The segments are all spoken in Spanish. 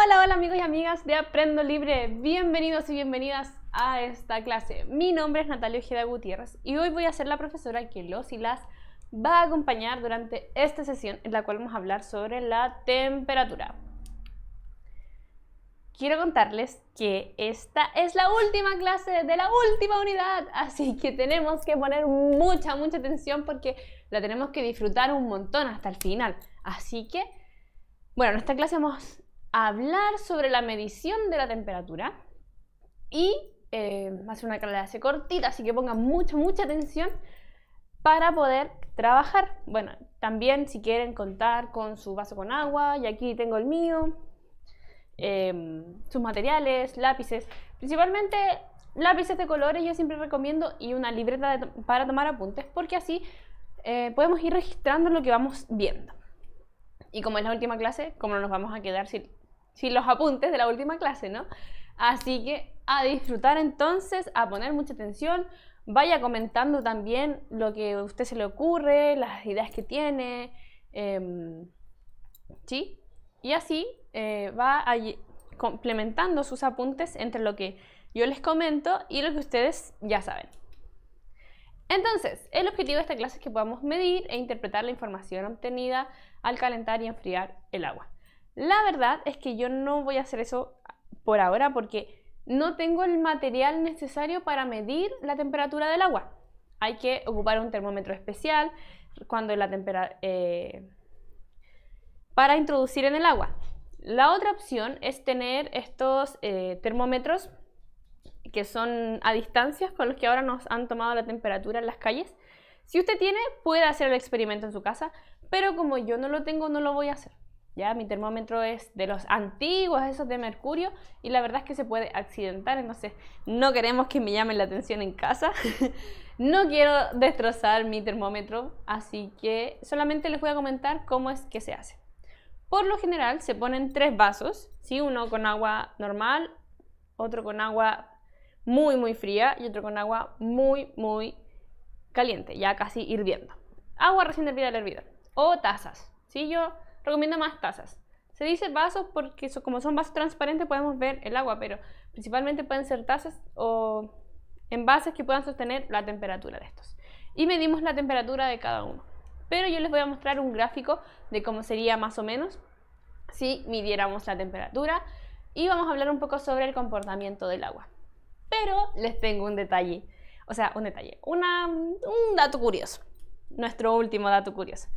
Hola amigos y amigas de Aprendo Libre, bienvenidos y bienvenidas a esta clase. Mi nombre es Natalia Ojeda Gutiérrez y hoy voy a ser la profesora que los y las va a acompañar durante esta sesión en la cual vamos a hablar sobre la temperatura. Quiero contarles que esta es la última clase de la última unidad, así que tenemos que poner mucha atención porque la tenemos que disfrutar un montón hasta el final. Así que, bueno, en esta clase vamos a hablar sobre la medición de la temperatura y va a ser una clase cortita, así que pongan mucha atención para poder trabajar. Bueno, también si quieren contar con su vaso con agua, y aquí tengo el mío, sus materiales, lápices, principalmente lápices de colores yo siempre recomiendo, y una libreta para tomar apuntes, porque así podemos ir registrando lo que vamos viendo. Y como es la última clase, como no nos vamos a quedar sin los apuntes de la última clase, ¿no? Así que a disfrutar entonces, a poner mucha atención, vaya comentando también lo que a usted se le ocurre, las ideas que tiene, ¿sí? Y así va complementando sus apuntes entre lo que yo les comento y lo que ustedes ya saben. Entonces, el objetivo de esta clase es que podamos medir e interpretar la información obtenida al calentar y enfriar el agua. La verdad es que yo no voy a hacer eso por ahora porque no tengo el material necesario para medir la temperatura del agua. Hay que ocupar un termómetro especial cuando para introducir en el agua. La otra opción es tener estos termómetros que son a distancias, con los que ahora nos han tomado la temperatura en las calles. Si usted tiene, puede hacer el experimento en su casa, pero como yo no lo tengo, no lo voy a hacer. Ya, mi termómetro es de los antiguos, esos de mercurio, y la verdad es que se puede accidentar, entonces no queremos que me llamen la atención en casa. No quiero destrozar mi termómetro, así que solamente les voy a comentar cómo es que se hace. Por lo general se ponen 3 vasos, ¿sí? Uno con agua normal, otro con agua muy fría y otro con agua muy caliente, ya casi hirviendo. Agua recién hervida al hervidor. O tazas, ¿sí? Yo recomiendo más tazas. Se dice vasos porque como son vasos transparentes podemos ver el agua, pero principalmente pueden ser tazas o envases que puedan sostener la temperatura de estos. Y medimos la temperatura de cada uno. Pero yo les voy a mostrar un gráfico de cómo sería más o menos si midiéramos la temperatura, y vamos a hablar un poco sobre el comportamiento del agua. Pero les tengo un detalle, un dato curioso, nuestro último dato curioso.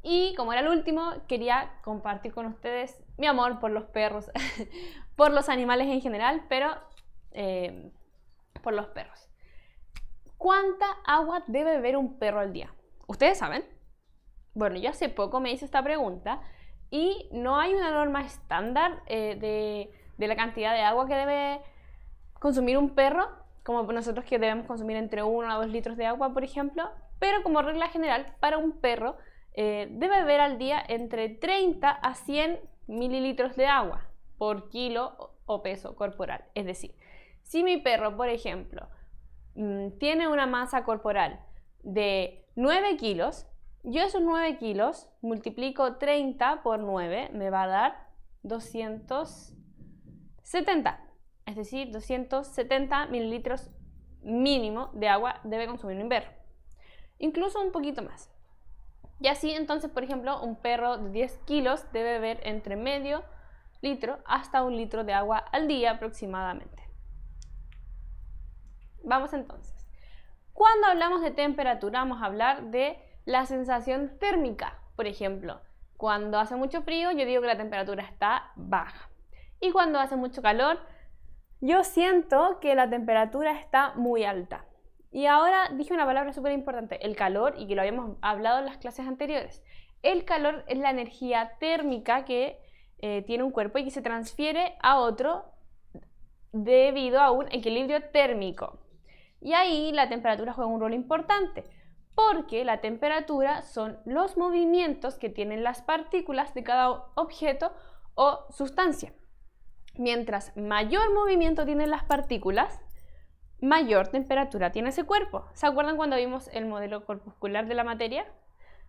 Y como era el último, quería compartir con ustedes mi amor por los perros, por los animales en general, pero por los perros. ¿Cuánta agua debe beber un perro al día? ¿Ustedes saben? Bueno, yo hace poco me hice esta pregunta y no hay una norma estándar de la cantidad de agua que debe consumir un perro, como nosotros que debemos consumir entre 1 a 2 litros de agua, por ejemplo, pero como regla general, para un perro debe beber al día entre 30 a 100 mililitros de agua por kilo o peso corporal. Es decir, si mi perro, por ejemplo, tiene una masa corporal de 9 kilos, yo esos 9 kilos multiplico 30 por 9, me va a dar 270. Es decir, 270 mililitros mínimo de agua debe consumir un perro. Incluso un poquito más. Y así entonces, por ejemplo, un perro de 10 kilos debe beber entre medio litro hasta 1 litro de agua al día aproximadamente. Vamos entonces. Cuando hablamos de temperatura, vamos a hablar de la sensación térmica. Por ejemplo, cuando hace mucho frío, yo digo que la temperatura está baja. Y cuando hace mucho calor, yo siento que la temperatura está muy alta. Y ahora dije una palabra súper importante, el calor, y que lo habíamos hablado en las clases anteriores. El calor es la energía térmica que tiene un cuerpo y que se transfiere a otro debido a un equilibrio térmico. Y ahí la temperatura juega un rol importante, porque la temperatura son los movimientos que tienen las partículas de cada objeto o sustancia. Mientras mayor movimiento tienen las partículas, mayor temperatura tiene ese cuerpo. ¿Se acuerdan cuando vimos el modelo corpuscular de la materia?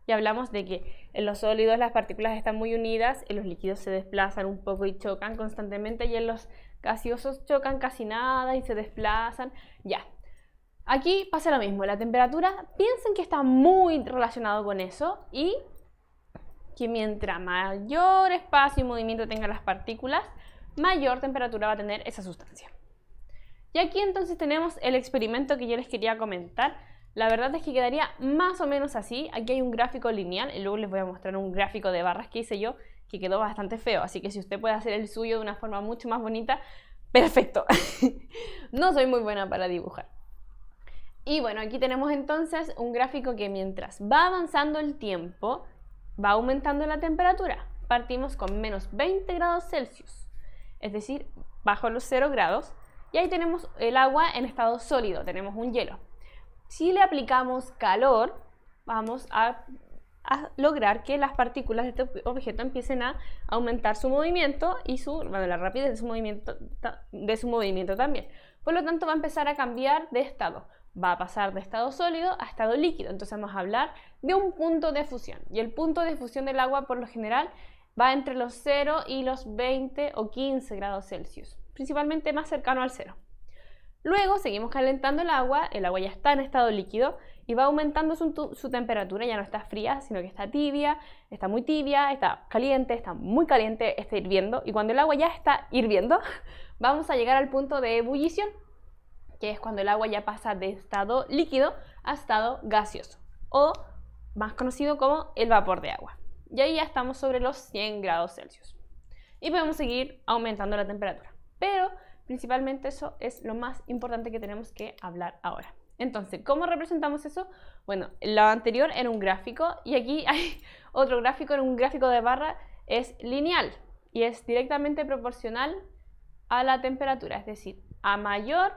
y hablamos de que en los sólidos las partículas están muy unidas, en los líquidos se desplazan un poco y chocan constantemente, y en los gaseosos chocan casi nada y se desplazan. Ya. Aquí pasa lo mismo, la temperatura, piensen que está muy relacionado con eso, y que mientras mayor espacio y movimiento tengan las partículas, mayor temperatura va a tener esa sustancia. Y aquí entonces tenemos el experimento que yo les quería comentar. La verdad es que quedaría más o menos así. Aquí hay un gráfico lineal y luego les voy a mostrar un gráfico de barras que hice yo, que quedó bastante feo, así que si usted puede hacer el suyo de una forma mucho más bonita, perfecto. No soy muy buena para dibujar. Y bueno, aquí tenemos entonces un gráfico que mientras va avanzando el tiempo, va aumentando la temperatura. Partimos con menos 20 grados Celsius, es decir, bajo los 0 grados, y ahí tenemos el agua en estado sólido, tenemos un hielo. Si le aplicamos calor, vamos a lograr que las partículas de este objeto empiecen a aumentar su movimiento y la rapidez de su movimiento también. Por lo tanto, va a empezar a cambiar de estado. Va a pasar de estado sólido a estado líquido. Entonces vamos a hablar de un punto de fusión. Y el punto de fusión del agua, por lo general, va entre los 0 y los 20 o 15 grados Celsius. Principalmente más cercano al 0. Luego seguimos calentando el agua ya está en estado líquido y va aumentando su temperatura, ya no está fría, sino que está tibia, está muy tibia, está caliente, está muy caliente, está hirviendo, y cuando el agua ya está hirviendo, vamos a llegar al punto de ebullición, que es cuando el agua ya pasa de estado líquido a estado gaseoso, o más conocido como el vapor de agua. Y ahí ya estamos sobre los 100 grados Celsius. Y podemos seguir aumentando la temperatura. Pero principalmente eso es lo más importante que tenemos que hablar ahora. Entonces, ¿cómo representamos eso? Bueno, lo anterior era un gráfico y aquí hay otro gráfico, en un gráfico de barra es lineal y es directamente proporcional a la temperatura, es decir, a mayor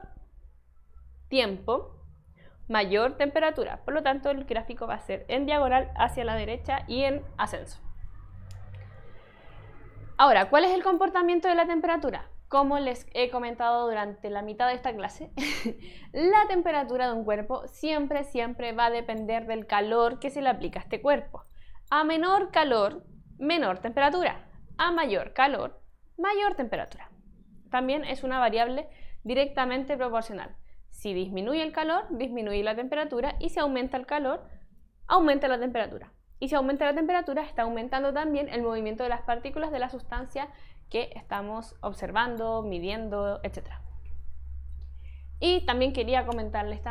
tiempo, mayor temperatura. Por lo tanto, el gráfico va a ser en diagonal hacia la derecha y en ascenso. Ahora, ¿cuál es el comportamiento de la temperatura? Como les he comentado durante la mitad de esta clase, la temperatura de un cuerpo siempre va a depender del calor que se le aplica a este cuerpo. A menor calor, menor temperatura. A mayor calor, mayor temperatura. También es una variable directamente proporcional. Si disminuye el calor, disminuye la temperatura, y si aumenta el calor, aumenta la temperatura. Y si aumenta la temperatura, está aumentando también el movimiento de las partículas de la sustancia que estamos observando, midiendo, etc. Y también quería comentarles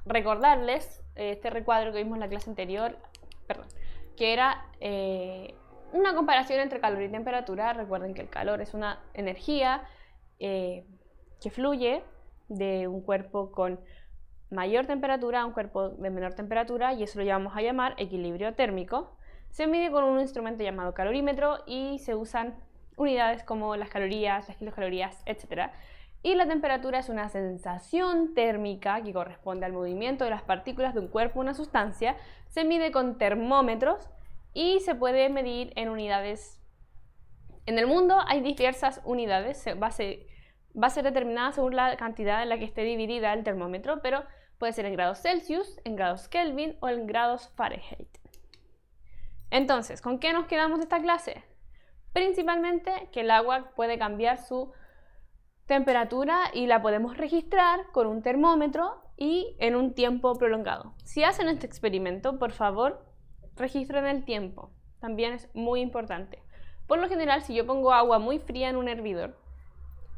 recordarles este recuadro que vimos en la clase anterior, que era una comparación entre calor y temperatura. Recuerden que el calor es una energía que fluye de un cuerpo con mayor temperatura a un cuerpo de menor temperatura, y eso lo vamos a llamar equilibrio térmico. Se mide con un instrumento llamado calorímetro y se usan unidades como las calorías, las kilocalorías, etc. Y la temperatura es una sensación térmica que corresponde al movimiento de las partículas de un cuerpo o una sustancia. Se mide con termómetros y se puede medir en unidades. En el mundo hay diversas unidades, va a ser determinada según la cantidad en la que esté dividida el termómetro, pero puede ser en grados Celsius, en grados Kelvin o en grados Fahrenheit. Entonces, ¿con qué nos quedamos de esta clase? Principalmente que el agua puede cambiar su temperatura y la podemos registrar con un termómetro y en un tiempo prolongado. Si hacen este experimento, por favor, registren el tiempo. También es muy importante. Por lo general, si yo pongo agua muy fría en un hervidor,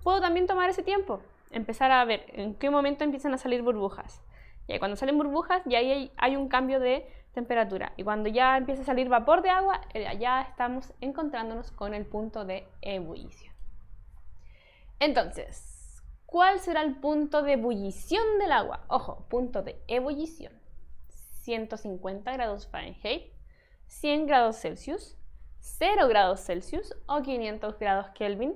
puedo también tomar ese tiempo, empezar a ver en qué momento empiezan a salir burbujas. Y cuando salen burbujas, ya hay un cambio de temperatura. Y cuando ya empieza a salir vapor de agua, ya estamos encontrándonos con el punto de ebullición. Entonces, ¿cuál será el punto de ebullición del agua? Ojo, punto de ebullición. 150 grados Fahrenheit, 100 grados Celsius, 0 grados Celsius o 500 grados Kelvin.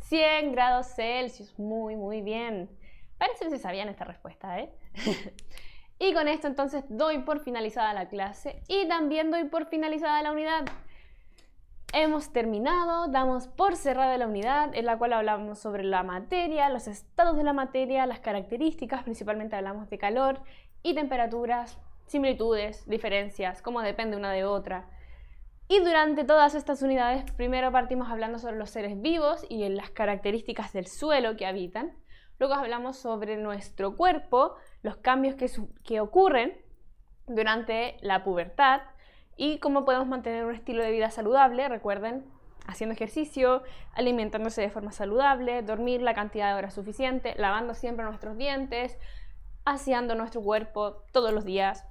100 grados Celsius, muy bien. Parece que se sabían esta respuesta, ¿eh? Y con esto entonces doy por finalizada la clase y también doy por finalizada la unidad. hemos terminado, damos por cerrada la unidad en la cual hablamos sobre la materia, los estados de la materia, las características, principalmente hablamos de calor y temperaturas, similitudes, diferencias, cómo depende una de otra. Y durante todas estas unidades, primero partimos hablando sobre los seres vivos y las características del suelo que habitan. Luego hablamos sobre nuestro cuerpo, los cambios que ocurren durante la pubertad y cómo podemos mantener un estilo de vida saludable. Recuerden, haciendo ejercicio, alimentándose de forma saludable, dormir la cantidad de horas suficiente, lavando siempre nuestros dientes, aseando nuestro cuerpo todos los días.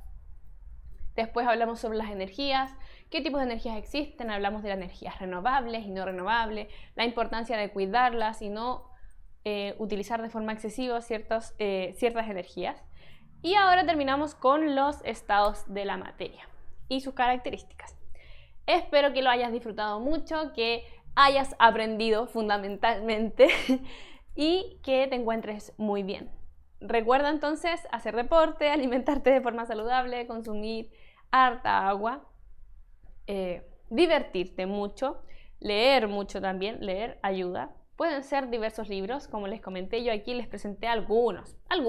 Después hablamos sobre las energías, qué tipos de energías existen, hablamos de las energías renovables y no renovables, la importancia de cuidarlas y no utilizar de forma excesiva ciertas energías. Y ahora terminamos con los estados de la materia y sus características. Espero que lo hayas disfrutado mucho, que hayas aprendido fundamentalmente y que te encuentres muy bien. Recuerda entonces hacer deporte, alimentarte de forma saludable, consumir harta agua, divertirte mucho, leer mucho también, leer ayuda. Pueden ser diversos libros, como les comenté, yo aquí les presenté algunos, hay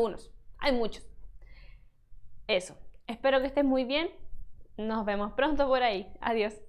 muchos. Eso, espero que estés muy bien, nos vemos pronto por ahí, adiós.